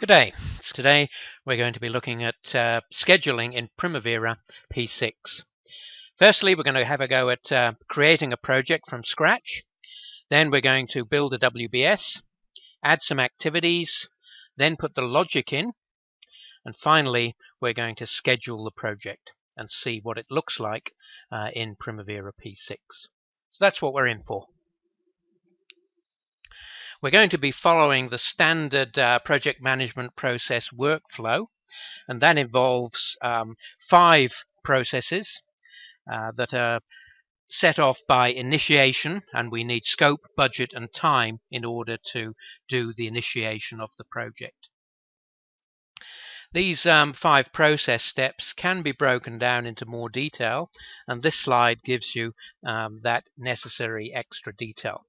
Good day. Today we're going to be looking at scheduling in Primavera P6. Firstly, we're going to have a go at creating a project from scratch. Then we're going to build a WBS, add some activities, then put the logic in, and finally we're going to schedule the project and see what it looks like in Primavera P6. So that's what we're in for. We're going to be following the standard project management process workflow, and that involves 5 processes that are set off by initiation, and we need scope, budget, and time in order to do the initiation of the project. These 5 process steps can be broken down into more detail, and this slide gives you that necessary extra detail.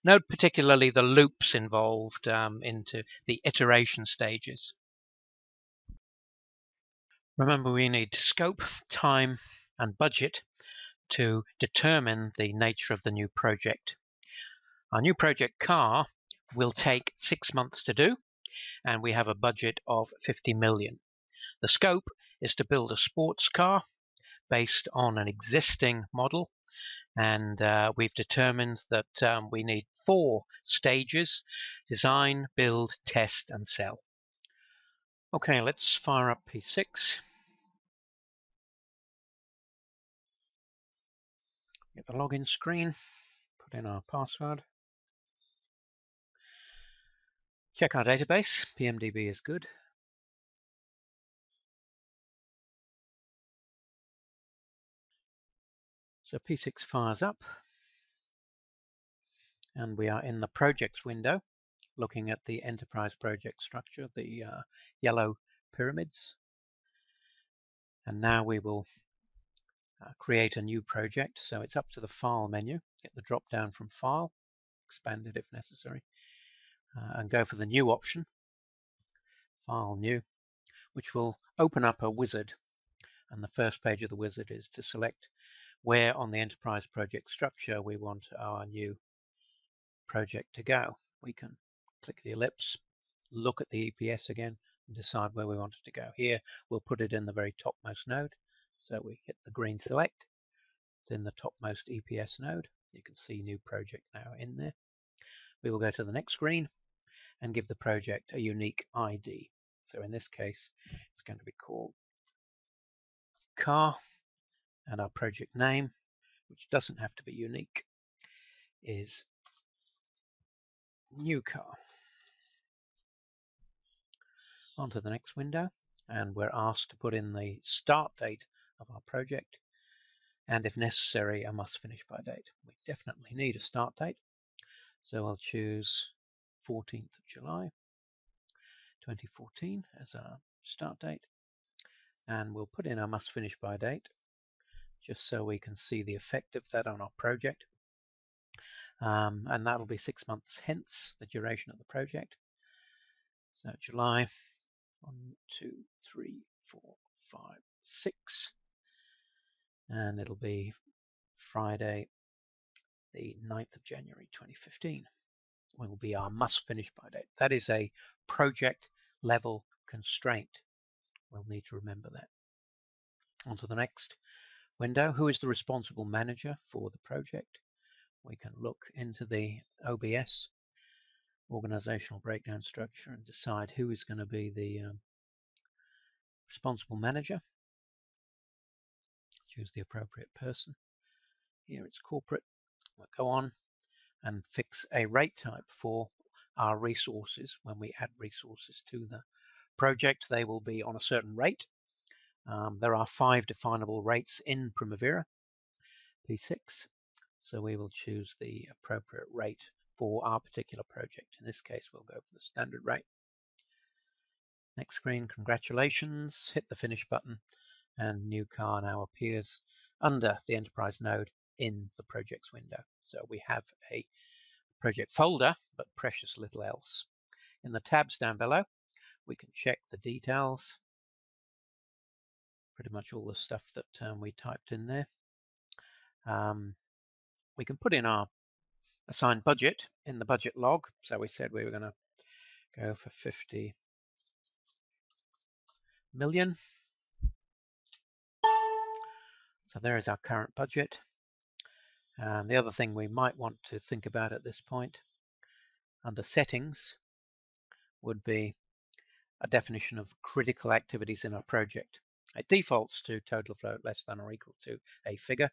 Note particularly the loops involved into the iteration stages. Remember, we need scope, time, and budget to determine the nature of the new project. Our new project car will take 6 months to do, and we have a budget of 50 million. The scope is to build a sports car based on an existing model, and we've determined that we need 4 stages: design, build, test, and sell. Okay, let's fire up P6. Get the login screen, put in our password. Check our database. PMDB is good. So P6 fires up, and we are in the projects window looking at the enterprise project structure, the yellow pyramids. And now we will create a new project. So it's up to the file menu, get the drop down from file, expand it if necessary, and go for the new option, file new, which will open up a wizard. And the first page of the wizard is to select where on the enterprise project structure we want our new project to go. We can click the ellipse, look at the EPS again, and decide where we want it to go. Here we'll put it in the very topmost node. So we hit the green select. It's in the topmost EPS node. You can see new project now in there. We will go to the next screen and give the project a unique ID. So in this case, it's going to be called car, and our project name, which doesn't have to be unique, is new car. On to the next window, and we're asked to put in the start date of our project, and if necessary, a must finish by date. We definitely need a start date, so I'll choose 14th of July 2014 as our start date, and we'll put in our must finish by date just so we can see the effect of that on our project. And that'll be 6 months hence the duration of the project. So July 1, 2, 3, 4, 5, 6, and it'll be Friday the 9th of January 2015 will be our must finish by date. That is a project level constraint. We'll need to remember that. On to the next window. Who is the responsible manager for the project? We can look into the OBS, organizational breakdown structure, and decide who is going to be the responsible manager. Choose the appropriate person. Here it's corporate. We'll go on and fix a rate type for our resources. When we add resources to the project, they will be on a certain rate. There are 5 definable rates in Primavera P6, so we will choose the appropriate rate for our particular project. In this case, we'll go for the standard rate. Next screen, congratulations, hit the finish button, and new car now appears under the enterprise node in the projects window. So we have a project folder, but precious little else. In the tabs down below, we can check the details, pretty much all the stuff that we typed in there. We can put in our assigned budget in the budget log. So we said we were going to go for 50 million. So there is our current budget. And the other thing we might want to think about at this point, under settings, would be a definition of critical activities in our project. It defaults to total float less than or equal to a figure.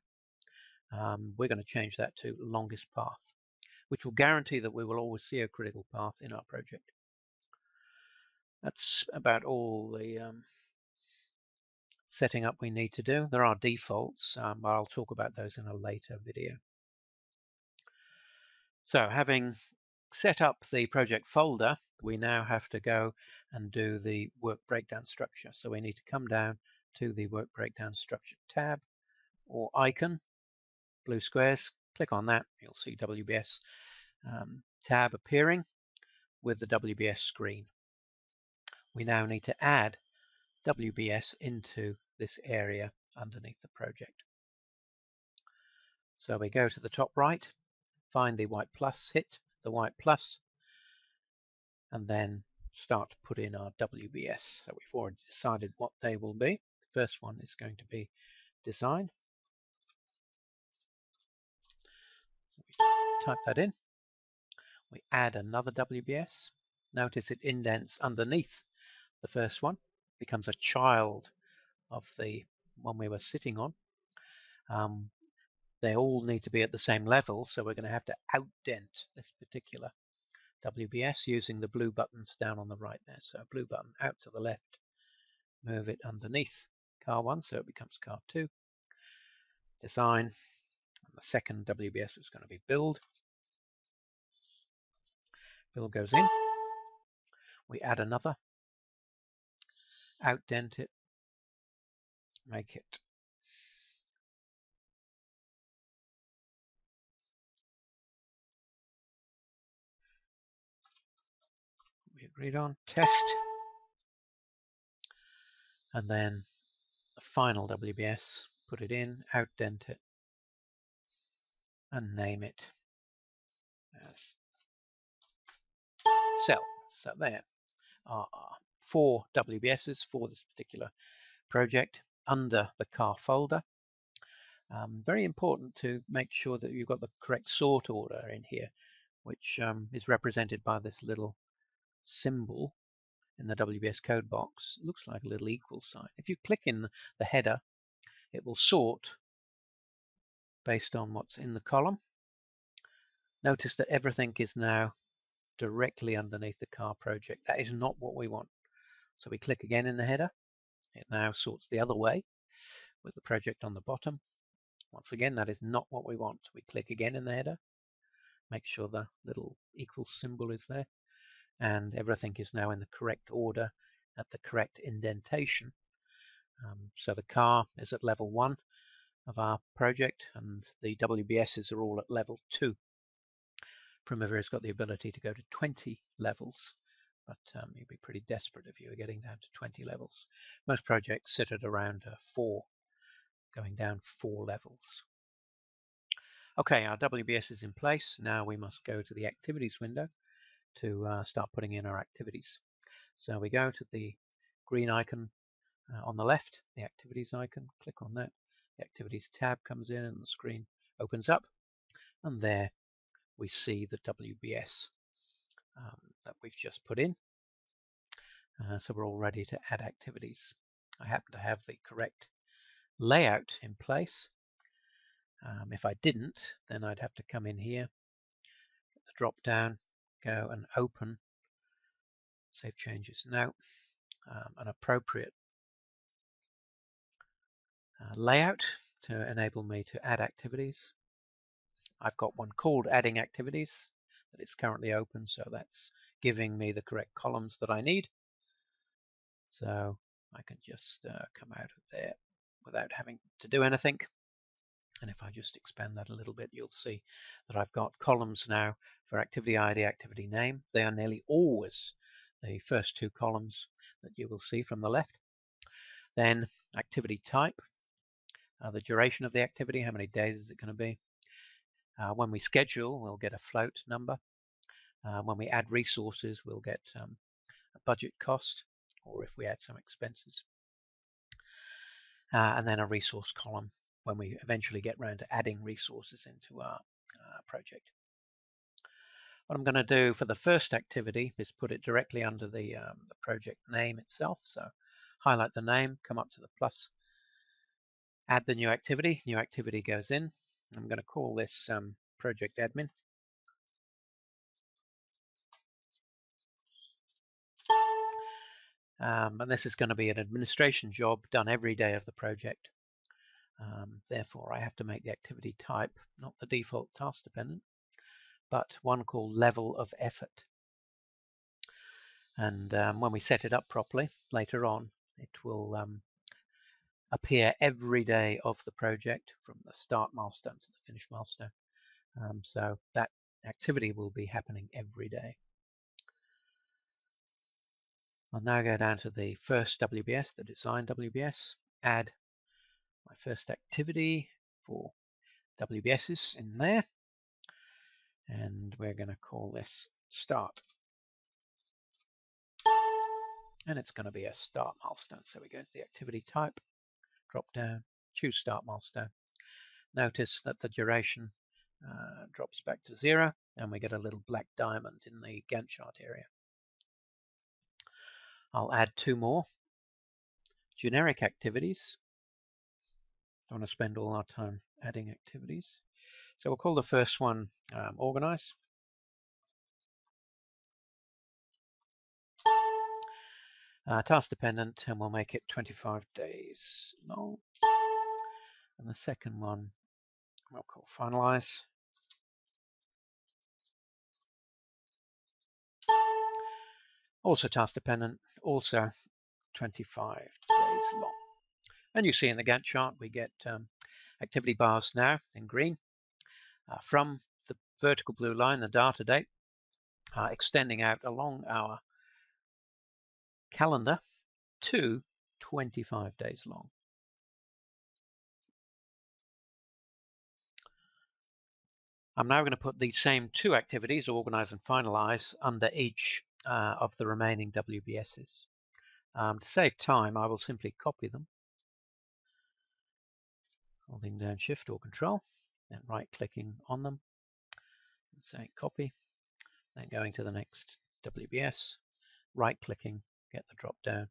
We're going to change that to longest path, which will guarantee that we will always see a critical path in our project. That's about all the setting up we need to do. There are defaults, but I'll talk about those in a later video. So having set up the project folder, we now have to go and do the work breakdown structure. So we need to come down to the work breakdown structure tab or icon, blue squares, click on that. You'll see WBS tab appearing with the WBS screen. We now need to add WBS into this area underneath the project. So we go to the top right, find the white plus, hit the white plus, and then start to put in our WBS. So we've already decided what they will be. The first one is going to be design. So we type that in. We add another WBS. Notice it indents underneath the first one, becomes a child of the one we were sitting on. They all need to be at the same level, so we're going to have to outdent this particular WBS using the blue buttons down on the right there. So blue button out to the left, move it underneath car 1 so it becomes car 2. Design, and the second WBS is going to be build. Build goes in. We add another, outdent it, make it we agreed on, test, and then the final WBS, put it in, outdent it, and name it as cell. So there are 4 WBSs for this particular project under the car folder. Very important to make sure that you've got the correct sort order in here, which is represented by this little symbol in the WBS code box. It looks like a little equal sign. If you click in the header, it will sort based on what's in the column. Notice that everything is now directly underneath the car project. That is not what we want. So we click again in the header. It now sorts the other way with the project on the bottom. Once again, that is not what we want. We click again in the header. Make sure the little equal symbol is there. And everything is now in the correct order at the correct indentation. So the car is at level 1 of our project and the WBSs are all at level 2. Primavera's got the ability to go to 20 levels, but you'd be pretty desperate if you were getting down to 20 levels. Most projects sit at around 4, going down 4 levels. Okay, our WBS is in place. Now we must go to the activities window to start putting in our activities. So we go to the green icon on the left, the activities icon, click on that. The activities tab comes in and the screen opens up, and there we see the WBS that we've just put in. So we're all ready to add activities. I happen to have the correct layout in place. If I didn't, then I'd have to come in here, the drop down, go and open Save Changes Now, an appropriate layout to enable me to add activities. I've got one called Adding Activities that is currently open, so that's giving me the correct columns that I need. So I can just come out of there without having to do anything. And if I just expand that a little bit, you'll see that I've got columns now for activity ID, activity name. They are nearly always the first 2 columns that you will see from the left. Then activity type, the duration of the activity, how many days is it going to be. When we schedule, we'll get a float number. When we add resources, we'll get a budget cost, or if we add some expenses, and then a resource column when we eventually get around to adding resources into our project. What I'm going to do for the first activity is put it directly under the project name itself. So highlight the name, come up to the plus, add the new activity. New activity goes in. I'm going to call this project admin. And this is going to be an administration job done every day of the project. Therefore, I have to make the activity type not the default task dependent, but one called level of effort. And when we set it up properly later on, it will appear every day of the project from the start milestone to the finish milestone. So that activity will be happening every day. I'll now go down to the first WBS, the design WBS, add my first activity for WBSs in there, and we're going to call this start. And it's going to be a start milestone. So we go to the activity type, drop down, choose start milestone. Notice that the duration drops back to 0, and we get a little black diamond in the Gantt chart area. I'll add 2 more generic activities. Don't want to spend all our time adding activities. So we'll call the first one organize. Task dependent, and we'll make it 25 days long. And the second one we'll call finalize. Also task dependent, also 25 days long. And you see in the Gantt chart we get activity bars now in green from the vertical blue line, the data date, extending out along our calendar to 25 days long. I'm now going to put these same 2 activities, organize and finalize, under each of the remaining WBSs. To save time, I will simply copy them, holding down Shift or Control, and right-clicking on them, and saying copy, then going to the next WBS, right-clicking, get the drop-down,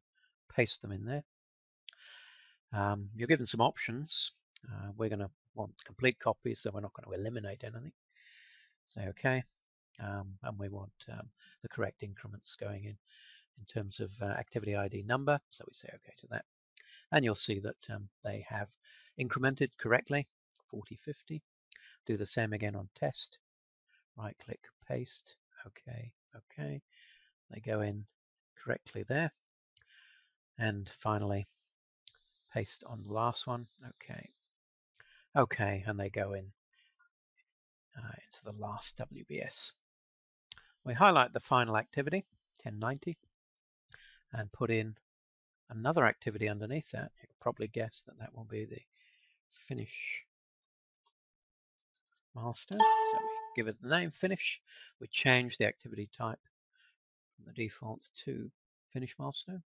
paste them in there. You're given some options. We're going to want complete copies, so we're not going to eliminate anything. Say OK, and we want the correct increments going in terms of activity ID number, so we say OK to that. And you'll see that they have incremented correctly, 40, 50. Do the same again on test. Right click, paste, OK, OK. They go in correctly there. And finally, paste on the last one, OK. OK, and they go in into the last WBS. We highlight the final activity, 1090, and put in another activity underneath that. You can probably guess that that will be the finish milestone. So we give it the name finish. We change the activity type from the default to finish milestone.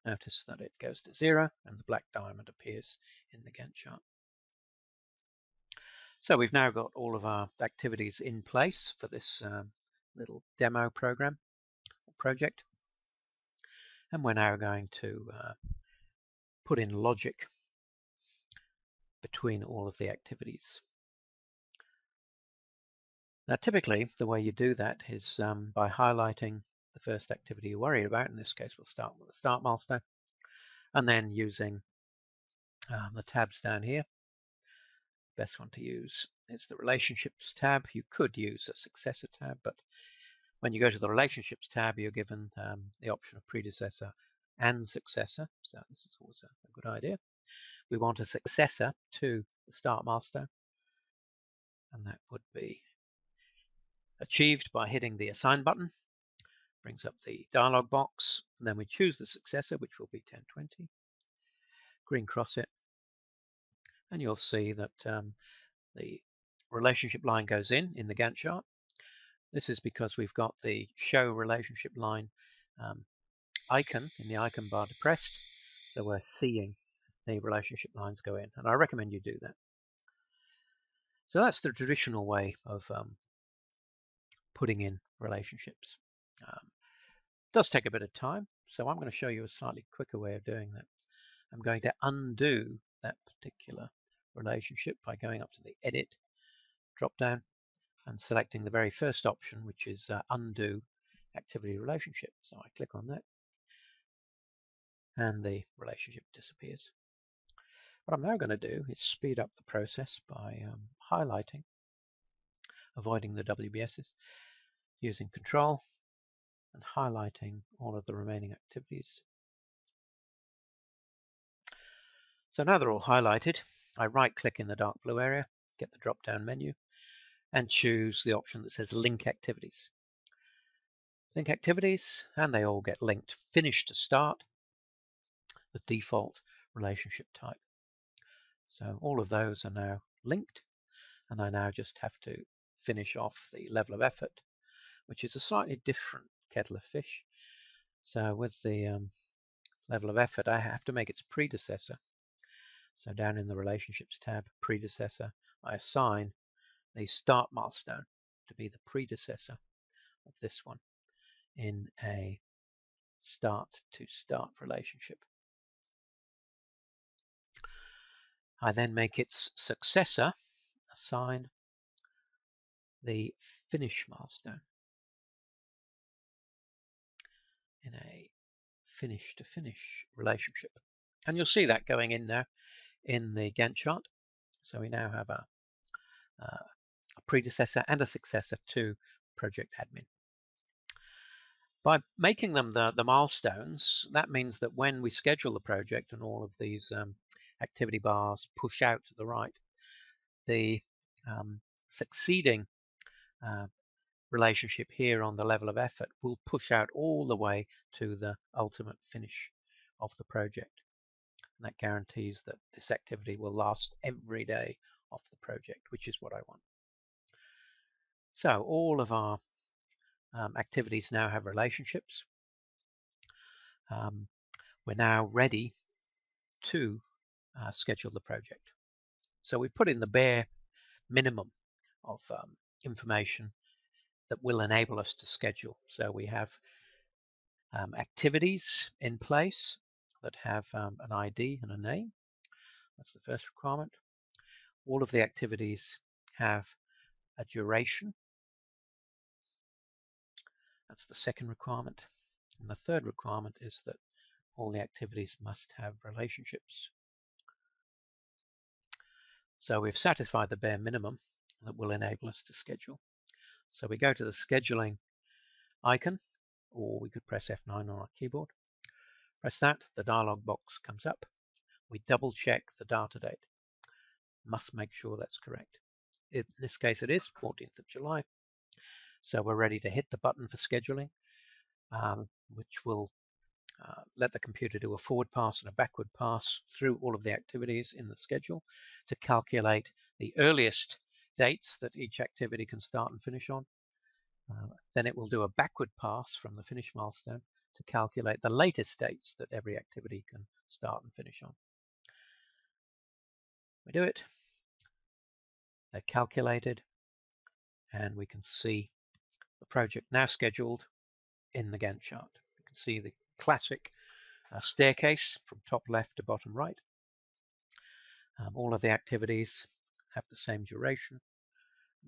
Notice that it goes to 0 and the black diamond appears in the Gantt chart. So we've now got all of our activities in place for this little demo program or project. And we're now going to put in logic between all of the activities. Now, typically, the way you do that is by highlighting the first activity you're worried about. In this case, we'll start with the start milestone, and then using the tabs down here. Best one to use is the relationships tab. You could use a successor tab, but when you go to the relationships tab, you're given the option of predecessor and successor. So this is always a good idea. We want a successor to the start milestone, and that would be achieved by hitting the assign button. Brings up the dialog box, and then we choose the successor, which will be 1020. Green cross it, and you'll see that the relationship line goes in the Gantt chart. This is because we've got the show relationship line icon in the icon bar depressed, so we're seeing the relationship lines go in, and I recommend you do that. So that's the traditional way of putting in relationships. It does take a bit of time, so I'm going to show you a slightly quicker way of doing that. I'm going to undo that particular relationship by going up to the Edit drop-down and selecting the very first option, which is Undo Activity Relationship. So I click on that, and the relationship disappears. What I'm now going to do is speed up the process by highlighting, avoiding the WBSs, using Control and highlighting all of the remaining activities. So now they're all highlighted, I right-click in the dark blue area, get the drop-down menu, and choose the option that says Link Activities. Link Activities, and they all get linked. Finish to Start, the default relationship type. So all of those are now linked, and I now just have to finish off the level of effort, which is a slightly different kettle of fish. So with the level of effort, I have to make its predecessor. So down in the Relationships tab, Predecessor, I assign the Start milestone to be the predecessor of this one in a start-to-start relationship. I then make its successor assign the Finish milestone in a finish-to-finish relationship. And you'll see that going in now in the Gantt chart. So we now have a predecessor and a successor to Project Admin. By making them the milestones, that means that when we schedule the project and all of these activity bars push out to the right, the succeeding relationship here on the level of effort will push out all the way to the ultimate finish of the project. And that guarantees that this activity will last every day of the project, which is what I want. So all of our activities now have relationships. We're now ready to schedule the project. So we put in the bare minimum of information that will enable us to schedule. So we have activities in place that have an ID and a name. That's the first requirement. All of the activities have a duration. That's the second requirement. And the third requirement is that all the activities must have relationships. So we've satisfied the bare minimum that will enable us to schedule. So we go to the scheduling icon, or we could press F9 on our keyboard. Press that, the dialog box comes up. We double check the data date. Must make sure that's correct. In this case it is 14th of July. So we're ready to hit the button for scheduling, which will let the computer do a forward pass and a backward pass through all of the activities in the schedule to calculate the earliest dates that each activity can start and finish on. Then it will do a backward pass from the finish milestone to calculate the latest dates that every activity can start and finish on. We do it. They're calculated, and we can see the project now scheduled in the Gantt chart. You can see the classic staircase from top left to bottom right. All of the activities have the same duration,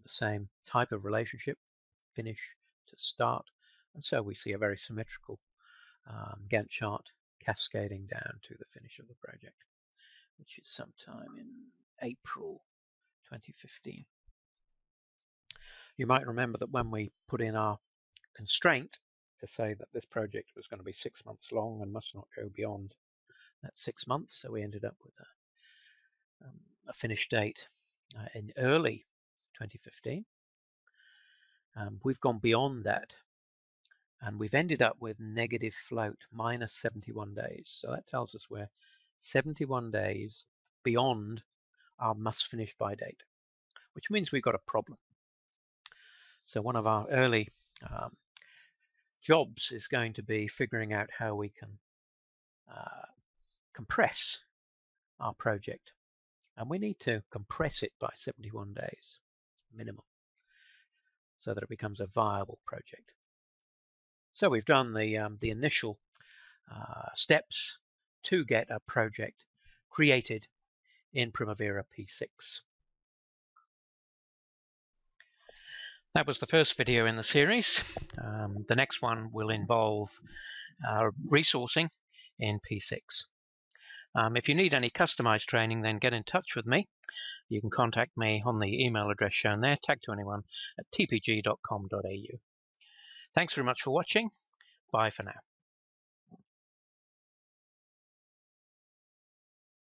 the same type of relationship, finish to start, and so we see a very symmetrical Gantt chart cascading down to the finish of the project, which is sometime in April 2015. You might remember that when we put in our constraint to say that this project was going to be 6 months long and must not go beyond that 6 months, so we ended up with a finish date in early 2015. We've gone beyond that, and we've ended up with negative float, minus 71 days. So that tells us we're 71 days beyond our must finish by date, which means we've got a problem. So one of our early jobs is going to be figuring out how we can compress our project. And we need to compress it by 71 days minimum so that it becomes a viable project. So we've done the initial steps to get a project created in Primavera P6. That was the first video in the series. The next one will involve resourcing in P6. If you need any customized training, then get in touch with me. You can contact me on the email address shown there, tag2anyone@tpg.com.au. Thanks very much for watching. Bye for now.